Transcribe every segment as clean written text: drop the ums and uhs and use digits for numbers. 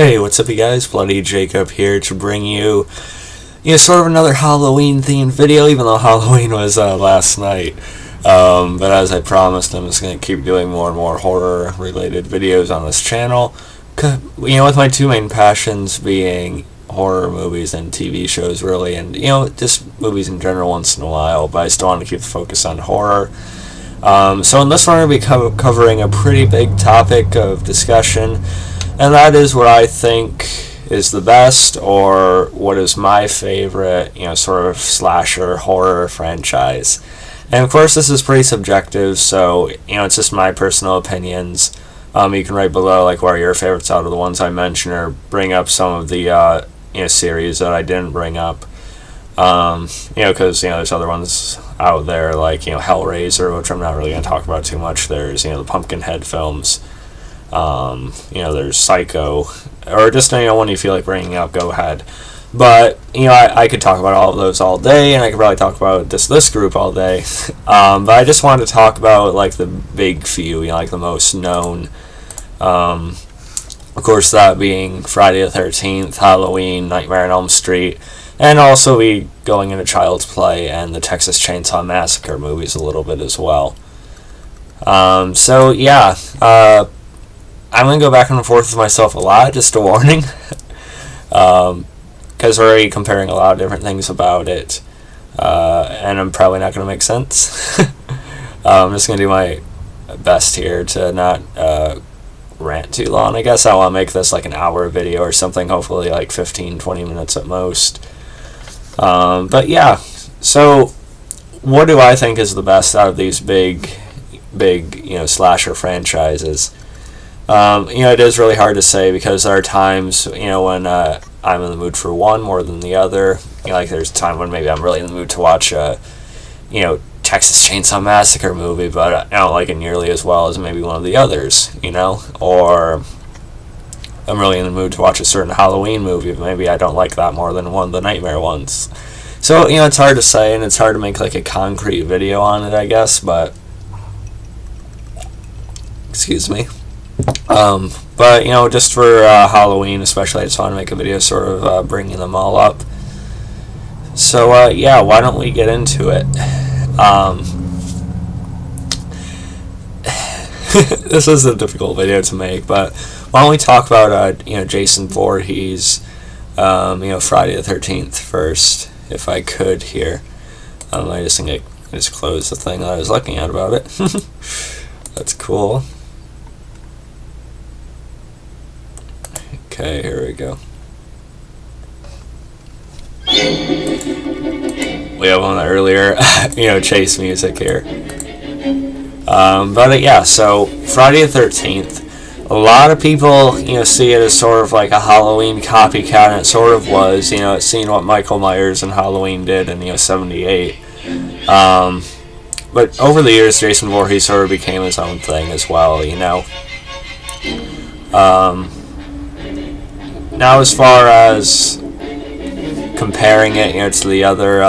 Hey, what's up you guys? Bloody Jacob here to bring you, sort of another Halloween themed video, even though Halloween was last night. But as I promised, I'm just going to keep doing more and more horror related videos on this channel. With my two main passions being horror movies and TV shows really, and just movies in general once in a while, but I still want to keep the focus on horror. So in this one, I'm going to be covering a pretty big topic of discussion, and that is what I think is the best, or what is my favorite, sort of slasher horror franchise. And of course, this is pretty subjective, so, it's just my personal opinions. You can write below, like, what are your favorites out of the ones I mentioned, or bring up some of the, series that I didn't bring up. Because, there's other ones out there, like, Hellraiser, which I'm not really going to talk about too much. There's, the Pumpkinhead films. There's Psycho, or just one you feel like bringing up, go ahead. But I could talk about all of those all day, and I could probably talk about this group all day. But I just wanted to talk about like the big few, like the most known. Of course, that being Friday the 13th, Halloween, Nightmare on Elm Street, and also we going into Child's Play and the Texas Chainsaw Massacre movies a little bit as well. So yeah. I'm going to go back and forth with myself a lot, just a warning, because we're already comparing a lot of different things about it, and I'm probably not going to make sense. I'm just going to do my best here to not rant too long. I guess I want to make this like an hour video or something, hopefully like 15-20 minutes at most. But yeah, so what do I think is the best out of these big slasher franchises? It is really hard to say, because there are times, when I'm in the mood for one more than the other. Like there's a time when maybe I'm really in the mood to watch a, Texas Chainsaw Massacre movie, but I don't like it nearly as well as maybe one of the others, Or I'm really in the mood to watch a certain Halloween movie, but maybe I don't like that more than one of the Nightmare ones. So, it's hard to say, and it's hard to make like a concrete video on it, I guess, but... Excuse me. But, just for Halloween especially, I just want to make a video sort of bringing them all up. So, yeah, why don't we get into it? This is a difficult video to make, but why don't we talk about, Jason Voorhees, Friday the 13th first, if I could here. I just think I just closed the thing that I was looking at about it. That's cool. Okay, here we go. We have one earlier, chase music here. But yeah, so Friday the 13th, a lot of people, see it as sort of like a Halloween copycat, and it sort of was, it's seen what Michael Myers and Halloween did in, 78. But over the years, Jason Voorhees sort of became his own thing as well, Now, as far as comparing it, to the other,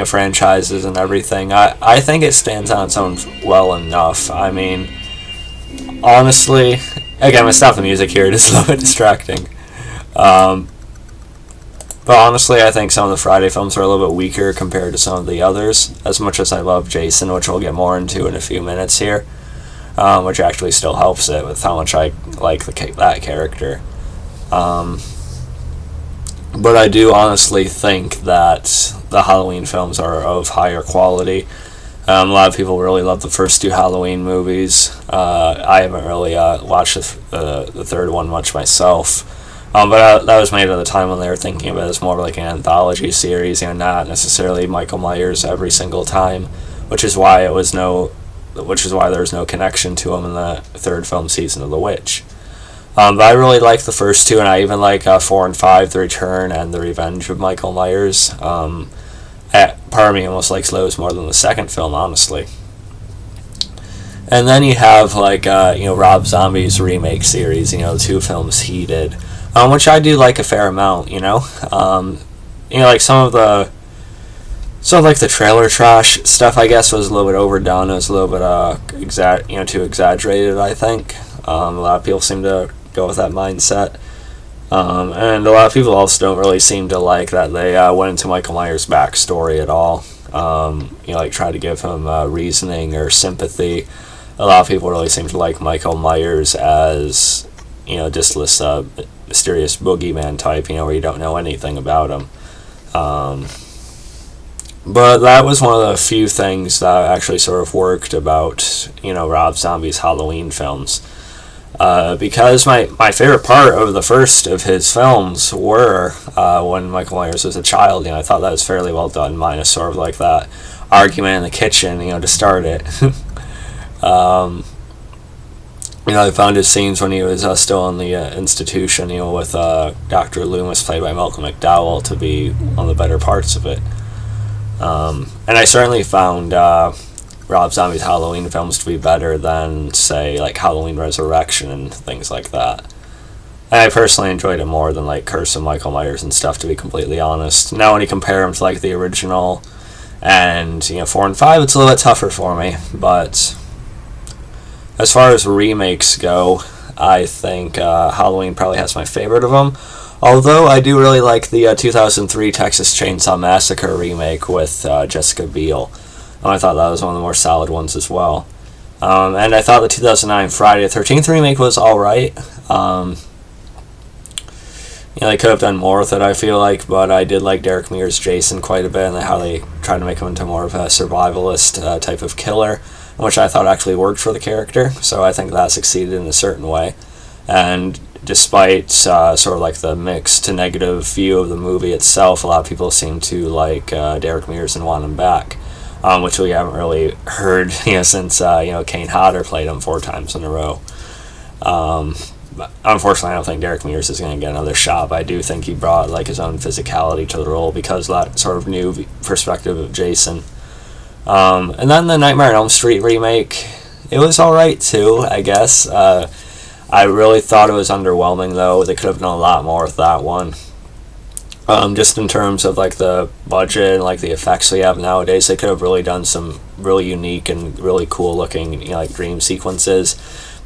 franchises and everything, I think it stands on its own well enough. I mean, honestly, again, I'm gonna stop the music here. It is a little bit distracting. But honestly, I think some of the Friday films are a little bit weaker compared to some of the others. As much as I love Jason, which we'll get more into in a few minutes here, which actually still helps it with how much I like that character. But I do honestly think that the Halloween films are of higher quality. A lot of people really love the first two Halloween movies. I haven't really watched the third one much myself. But that was made at the time when they were thinking of it as more like an anthology series, not necessarily Michael Myers every single time, which is why there was no connection to him in the third film, Season of the Witch. But I really like the first two, and I even like 4 and 5, The Return and The Revenge of Michael Myers. Part of me almost likes those more than the second film, honestly. And then you have Rob Zombie's remake series, the two films he did, which I do like a fair amount. Like some of the trailer trash stuff, I guess, was a little bit overdone. It was a little bit too exaggerated, I think. A lot of people seem to go with that mindset. And a lot of people also don't really seem to like that they went into Michael Myers' backstory at all. Like try to give him reasoning or sympathy. A lot of people really seem to like Michael Myers as, just this mysterious boogeyman type, where you don't know anything about him. But that was one of the few things that actually sort of worked about, Rob Zombie's Halloween films. Because my favorite part of the first of his films were when Michael Myers was a child. I thought that was fairly well done, minus sort of like that argument in the kitchen, to start it. I found his scenes when he was still in the institution, with Dr. Loomis, played by Malcolm McDowell, to be one of the better parts of it. And I certainly found Rob Zombie's Halloween films to be better than, say, like Halloween Resurrection and things like that. And I personally enjoyed it more than like Curse of Michael Myers and stuff, to be completely honest. Now when you compare them to like the original and 4 and 5, it's a little bit tougher for me. But as far as remakes go, I think Halloween probably has my favorite of them. Although I do really like the 2003 Texas Chainsaw Massacre remake with Jessica Biel. I thought that was one of the more solid ones as well. And I thought the 2009 Friday the 13th remake was alright. They could have done more with it, I feel like, but I did like Derek Mears' Jason quite a bit, and how they tried to make him into more of a survivalist type of killer, which I thought actually worked for the character, so I think that succeeded in a certain way. And despite sort of like the mixed to negative view of the movie itself, a lot of people seem to like Derek Mears and want him back. Which we haven't really heard, since Kane Hodder played him 4 times in a row. But unfortunately, I don't think Derek Mears is going to get another shot. But I do think he brought like his own physicality to the role because of that sort of new perspective of Jason. And then the Nightmare on Elm Street remake, it was all right too, I guess. I really thought it was underwhelming though. They could have done a lot more with that one. Just in terms of like the budget and like the effects we have nowadays, they could have really done some really unique and really cool looking like dream sequences,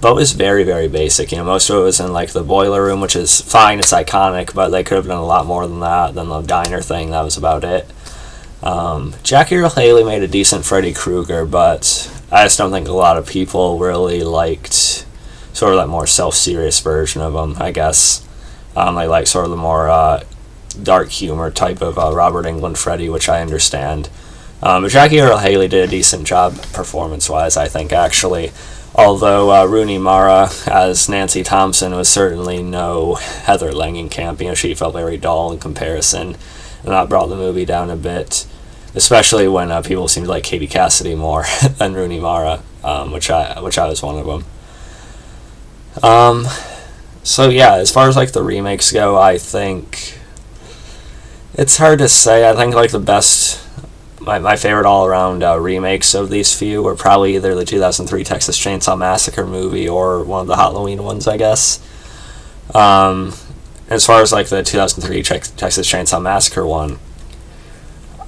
but it was very, very basic. Most of it was in like the boiler room, which is fine, it's iconic, but they could have done a lot more than that. Than the diner thing, that was about it. Jackie Earle Haley made a decent Freddy Krueger, but I just don't think a lot of people really liked sort of that more self-serious version of him, I guess. They like sort of the more dark humor type of Robert Englund Freddy, which I understand. But Jackie Earle Haley did a decent job performance-wise, I think, actually. Although Rooney Mara as Nancy Thompson was certainly no Heather Langenkamp. She felt very dull in comparison, and that brought the movie down a bit, especially when people seemed to like Katie Cassidy more than Rooney Mara, which I was one of them. So yeah, as far as like the remakes go, I think it's hard to say. I think like the best, my favorite all-around remakes of these few were probably either the 2003 Texas Chainsaw Massacre movie or one of the Halloween ones, I guess. As far as like the 2003 Texas Chainsaw Massacre one,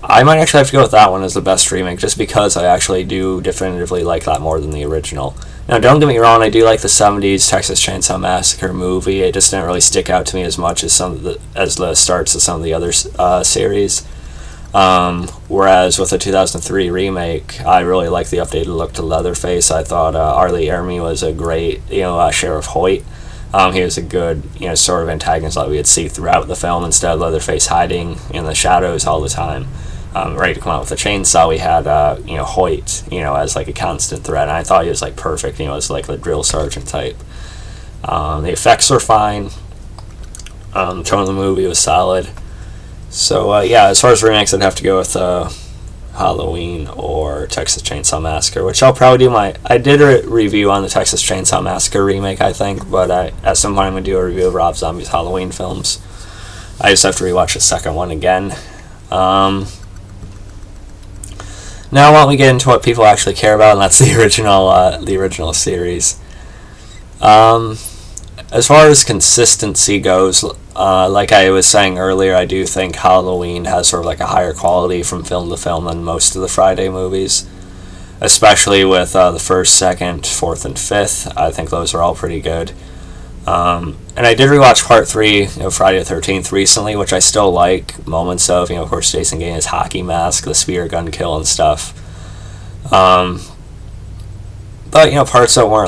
I might actually have to go with that one as the best remake, just because I actually do definitively like that more than the original. Now, don't get me wrong, I do like the 70s Texas Chainsaw Massacre movie. It just didn't really stick out to me as much as the starts of some of the other series. Whereas with the 2003 remake, I really like the updated look to Leatherface. I thought R. Lee Ermey was a great, Sheriff Hoyt. He was a good, sort of antagonist that we would see throughout the film instead of Leatherface hiding in the shadows all the time. Ready to come out with a chainsaw, we had Hoyt, as like a constant threat, and I thought he was like perfect, as like the drill sergeant type. The effects were fine. The tone of the movie was solid. So yeah, as far as remakes, I'd have to go with Halloween or Texas Chainsaw Massacre, which I'll probably do I did a review on the Texas Chainsaw Massacre remake, I think, but at some point I'm going to do a review of Rob Zombie's Halloween films. I just have to rewatch the second one again. Now why don't we get into what people actually care about, and that's the original series. As far as consistency goes, like I was saying earlier, I do think Halloween has sort of like a higher quality from film to film than most of the Friday movies, especially with the first, second, fourth, and fifth. I think those are all pretty good. And I did rewatch part 3 of Friday the 13th recently, which I still like moments of. Of course, Jason getting his hockey mask, the spear gun kill and stuff. But parts that were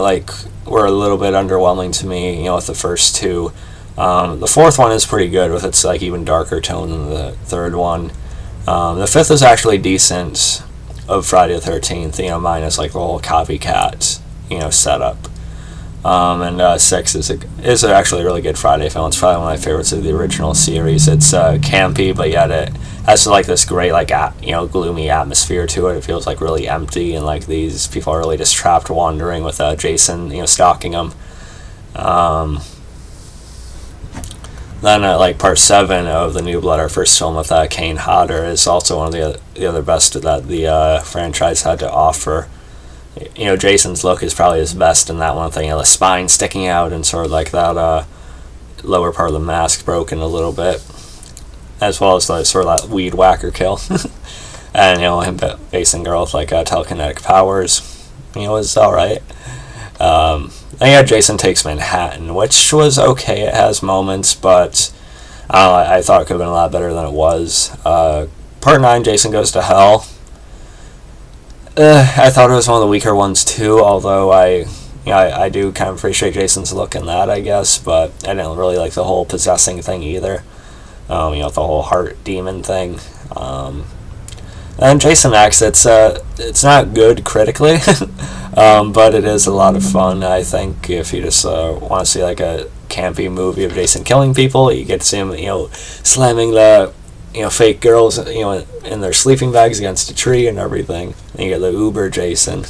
a little bit underwhelming to me. With the first two. The fourth one is pretty good with its even darker tone than the third one. The fifth is actually decent of Friday the 13th. Minus the whole copycat setup. And 6 is actually a really good Friday film. It's probably one of my favorites of the original series. It's campy, but yet it has this great gloomy atmosphere to it. It feels really empty, and these people are really just trapped wandering with Jason stalking them. Then part 7 of The New Blood, our first film with Kane Hodder, is also one of the other best that the franchise had to offer. Jason's look is probably his best in that one thing. The spine sticking out and sort of that lower part of the mask broken a little bit, as well as sort of that weed whacker kill, and him facing girl with telekinetic powers. Was all right. And Jason Takes Manhattan, which was okay. It has moments, but I thought it could have been a lot better than it was. Part 9, Jason Goes to Hell. I thought it was one of the weaker ones too, although I do kind of appreciate Jason's look in that, I guess, but I didn't really like the whole possessing thing either. The whole heart demon thing. And Jason X, it's not good critically, but it is a lot of fun. I think if you just want to see a campy movie of Jason killing people, you get to see him, slamming the fake girls, in their sleeping bags against a tree and everything. And you get the Uber Jason.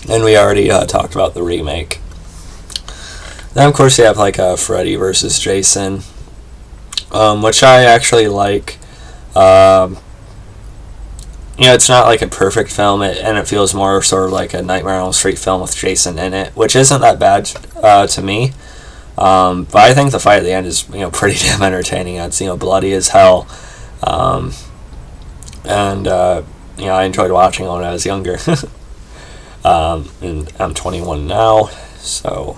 And we already talked about the remake. Then, of course, you have Freddy versus Jason, which I actually like. It's not a perfect film, and it feels more sort of a Nightmare on Elm Street film with Jason in it, which isn't that bad to me. But I think the fight at the end is pretty damn entertaining. It's bloody as hell, and I enjoyed watching it when I was younger. And I'm 21 now, so.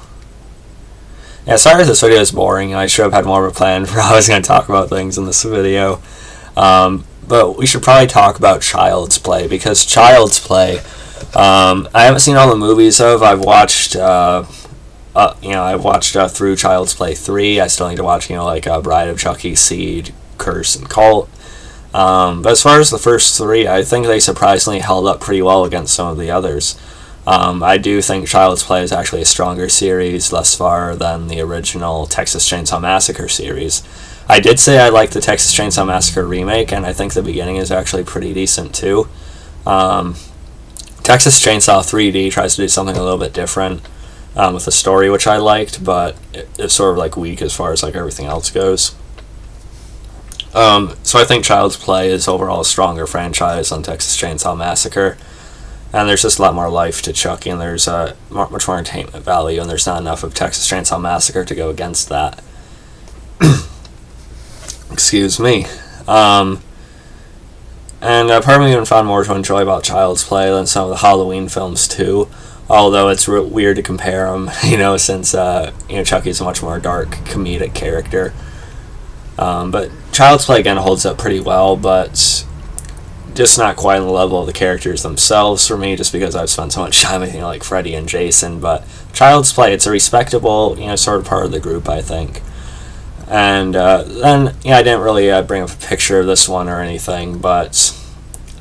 Yeah, sorry if this video is boring. I should have had more of a plan for how I was going to talk about things in this video. But we should probably talk about Child's Play, because Child's Play, I haven't seen all the movies of. I've watched, through Child's Play 3. I still need to watch, Bride of Chucky, Seed, Curse, and Cult. But as far as the first 3, I think they surprisingly held up pretty well against some of the others. I do think Child's Play is actually a stronger series thus far than the original Texas Chainsaw Massacre series. I did say I like the Texas Chainsaw Massacre remake, and I think the beginning is actually pretty decent too. Texas Chainsaw 3D tries to do something a little bit different with the story, which I liked, but it's sort of weak as far as everything else goes. So I think Child's Play is overall a stronger franchise than Texas Chainsaw Massacre. And there's just a lot more life to Chucky, and there's much more entertainment value, and there's not enough of Texas Chainsaw Massacre to go against that. Excuse me. And part of me even found more to enjoy about Child's Play than some of the Halloween films too. Although it's weird to compare them, since Chucky's a much more dark comedic character. But Child's Play again holds up pretty well, but just not quite on the level of the characters themselves for me, just because I've spent so much time with Freddy and Jason. But Child's Play, it's a respectable sort of part of the group, I think. And then I didn't really bring up a picture of this one or anything, but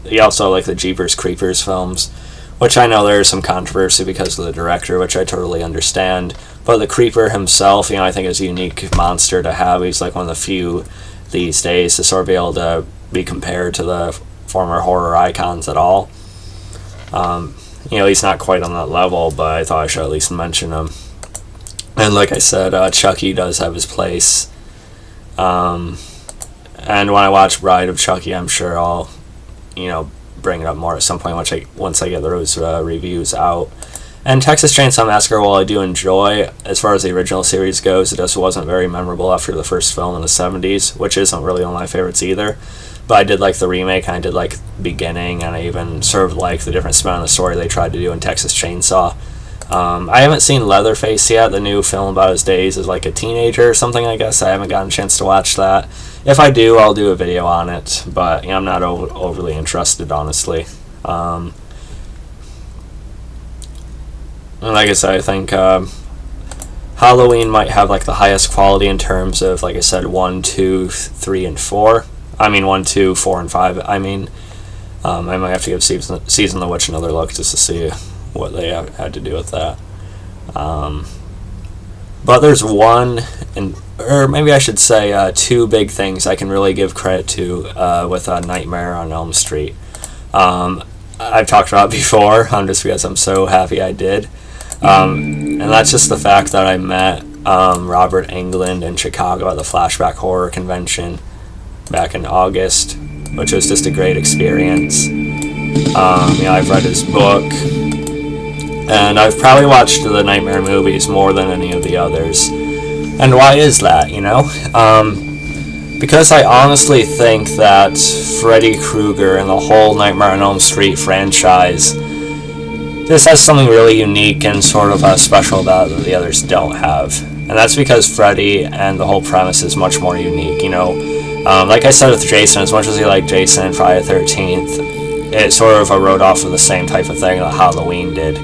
you also like the Jeepers Creepers films, which I know there's some controversy because of the director, which I totally understand. But the Creeper himself, I think is a unique monster to have. He's one of the few these days to sort of be able to be compared to the former horror icons at all. He's not quite on that level, but I thought I should at least mention him. And like I said, Chucky does have his place. And when I watch Bride of Chucky, I'm sure I'll, bring it up more at some point once I get those reviews out. And Texas Chainsaw Massacre, while I do enjoy, as far as the original series goes, it just wasn't very memorable after the first film in the 70s, which isn't really one of my favorites either. But I did like the remake, and I did like beginning, and I even sort of like the different spin on the story they tried to do in Texas Chainsaw. I haven't seen Leatherface yet, the new film about his days as like a teenager or something, I guess. I haven't gotten a chance to watch that. If I do, I'll do a video on it, but I'm not overly interested, honestly. And like I said, I think Halloween might have like the highest quality in terms of, like I said, 1, 2, 3, and 4. I mean 1, 2, 4, and 5. I might have to give Season of the Witch another look just to see what they had to do with that. But there's one, or maybe I should say two big things I can really give credit to with Nightmare on Elm Street. I've talked about before, just because I'm so happy I did. And that's just the fact that I met Robert Englund in Chicago at the Flashback Horror Convention back in August, which was just a great experience. I've read his book, and I've probably watched the Nightmare movies more than any of the others. And why is that, Because I honestly think that Freddy Krueger and the whole Nightmare on Elm Street franchise just has something really unique and sort of special about it that the others don't have. And that's because Freddy and the whole premise is much more unique, Like I said with Jason, as much as you like Jason and Friday the 13th, it sort of wrote off of the same type of thing that Halloween did.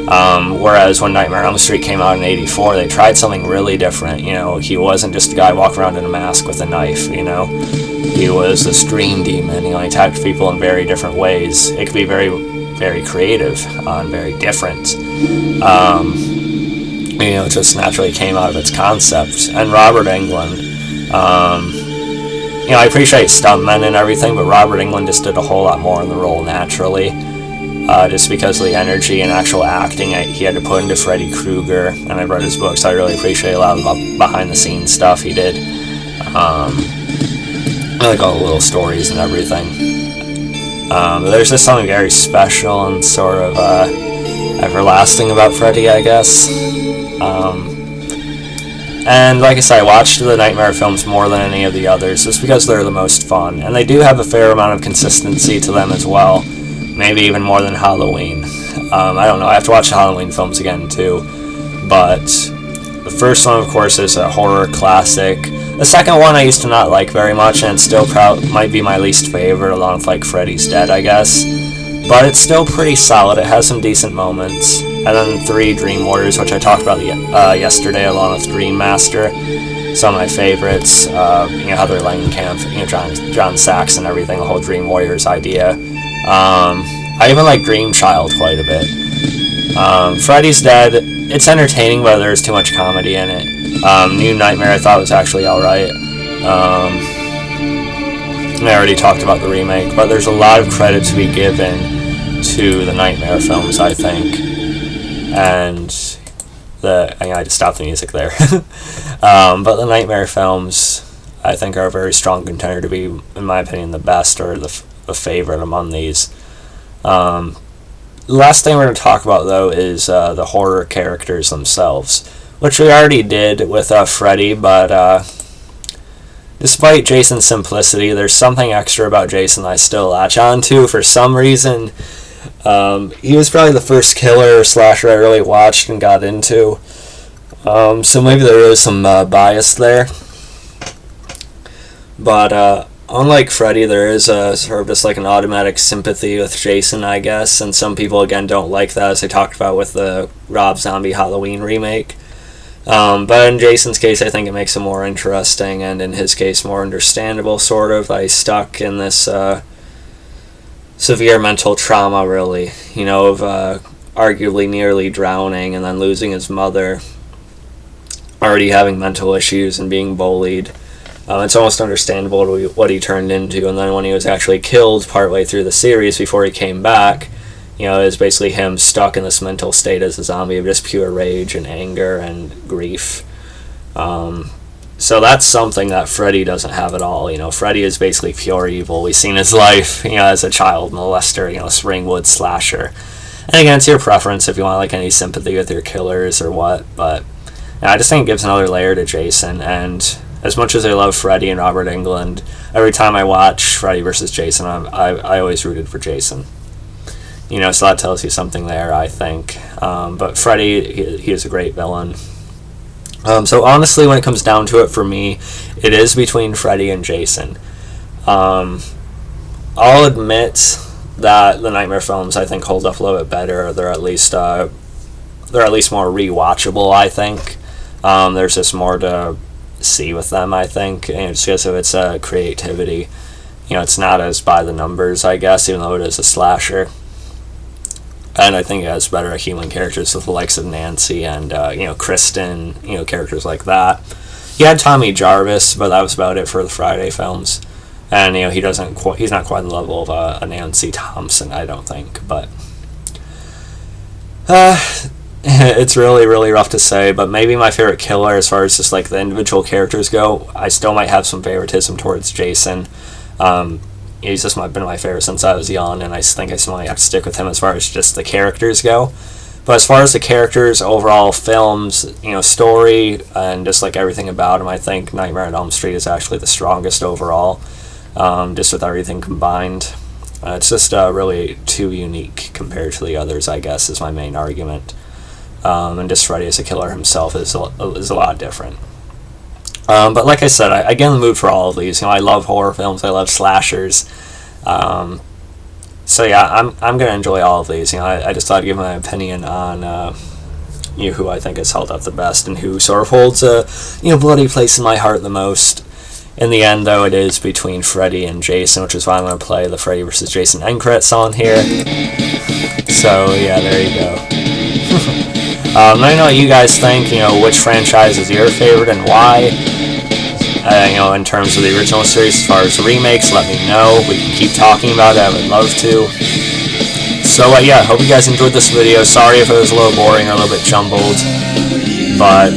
Whereas when Nightmare on Elm Street came out in '84, they tried something really different. He wasn't just a guy walking around in a mask with a knife, He was this dream demon. He attacked people in very different ways. It could be very, very creative and very different. It just naturally came out of its concept. And Robert Englund, I appreciate stuntmen and everything, but Robert Englund just did a whole lot more in the role naturally. Just because of the energy and actual acting he had to put into Freddy Krueger, and I've read his books, so I really appreciate a lot of the behind-the-scenes stuff he did. I like all the little stories and everything. But there's just something very special and sort of everlasting about Freddy, I guess. And like I said, I watched the Nightmare films more than any of the others, just because they're the most fun, and they do have a fair amount of consistency to them as well. Maybe even more than Halloween. I don't know, I have to watch the Halloween films again too. But the first one, of course, is a horror classic. The second one I used to not like very much, and still might be my least favorite, along with like Freddy's Dead, I guess. But it's still pretty solid. It has some decent moments. And then 3, Dream Warriors, which I talked about yesterday, along with Dream Master. Some of my favorites. Heather Langenkamp, John Sachs and everything, the whole Dream Warriors idea. I even like Dream Child quite a bit. Freddy's Dead, it's entertaining, but there's too much comedy in it. New Nightmare I thought was actually alright. I already talked about the remake, but there's a lot of credit to be given to the Nightmare films, I think. And I just stopped the music there. But the Nightmare films, I think, are a very strong contender to be, in my opinion, the best or the favorite among these. The last thing we're going to talk about, though, is the horror characters themselves, which we already did with Freddy, but despite Jason's simplicity, there's something extra about Jason I still latch on to for some reason. He was probably the first killer or slasher I really watched and got into, so maybe there is some bias there. But unlike Freddy, there is sort of just like an automatic sympathy with Jason, I guess, and some people again don't like that, as I talked about with the Rob Zombie Halloween remake. But in Jason's case, I think it makes it more interesting, and in his case, more understandable, sort of. He's stuck in this severe mental trauma, really, of arguably nearly drowning and then losing his mother, already having mental issues and being bullied. It's almost understandable what he turned into, and then when he was actually killed partway through the series before he came back, it was basically him stuck in this mental state as a zombie of just pure rage and anger and grief. So that's something that Freddy doesn't have at all. Freddy is basically pure evil. We've seen his life, as a child molester, Springwood slasher. And again, it's your preference if you want like any sympathy with your killers or what, but I just think it gives another layer to Jason, and as much as I love Freddy and Robert Englund, every time I watch Freddy vs. Jason, I always rooted for Jason. So that tells you something there, I think. But Freddy, he is a great villain. So honestly, when it comes down to it, for me, it is between Freddy and Jason. I'll admit that the Nightmare films, I think, hold up a little bit better. They're at least more rewatchable, I think. There's just more to see with them, I think, and just because of its creativity. It's not as by the numbers, I guess, even though it is a slasher. And I think it has better human characters with the likes of Nancy and Kristen, characters like that. He had Tommy Jarvis, but that was about it for the Friday films. And he's not quite the level of a Nancy Thompson, I don't think. But it's really, really rough to say. But maybe my favorite killer, as far as just like the individual characters go, I still might have some favoritism towards Jason. He's just been my favorite since I was young, and I think I still might have to stick with him as far as just the characters go. But as far as the characters, overall films, story, and just like everything about him, I think Nightmare on Elm Street is actually the strongest overall, just with everything combined. It's just really too unique compared to the others, I guess, is my main argument. And just Freddy as a killer himself is a lot different. But like I said, I get in the mood for all of these. I love horror films. I love slashers. So yeah, I'm gonna enjoy all of these. I just thought I'd give my opinion on who I think has held up the best and who sort of holds a bloody place in my heart the most. In the end, though, it is between Freddy and Jason, which is why I'm gonna play the Freddy vs. Jason end credit song here. So yeah, there you go. Let me know what you guys think. Which franchise is your favorite and why. In terms of the original series, as far as the remakes, let me know. We can keep talking about it. I would love to. So yeah, hope you guys enjoyed this video. Sorry if it was a little boring or a little bit jumbled, but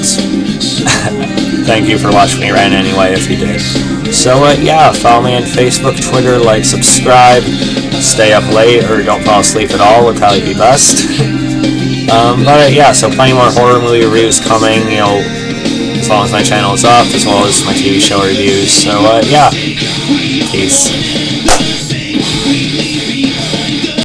thank you for watching me rant anyway if you did. So yeah, follow me on Facebook, Twitter, like, subscribe, stay up late or don't fall asleep at all would probably be best. But yeah, so plenty more horror movie reviews coming, as long as my channel is up, as well as my TV show reviews. So yeah, peace.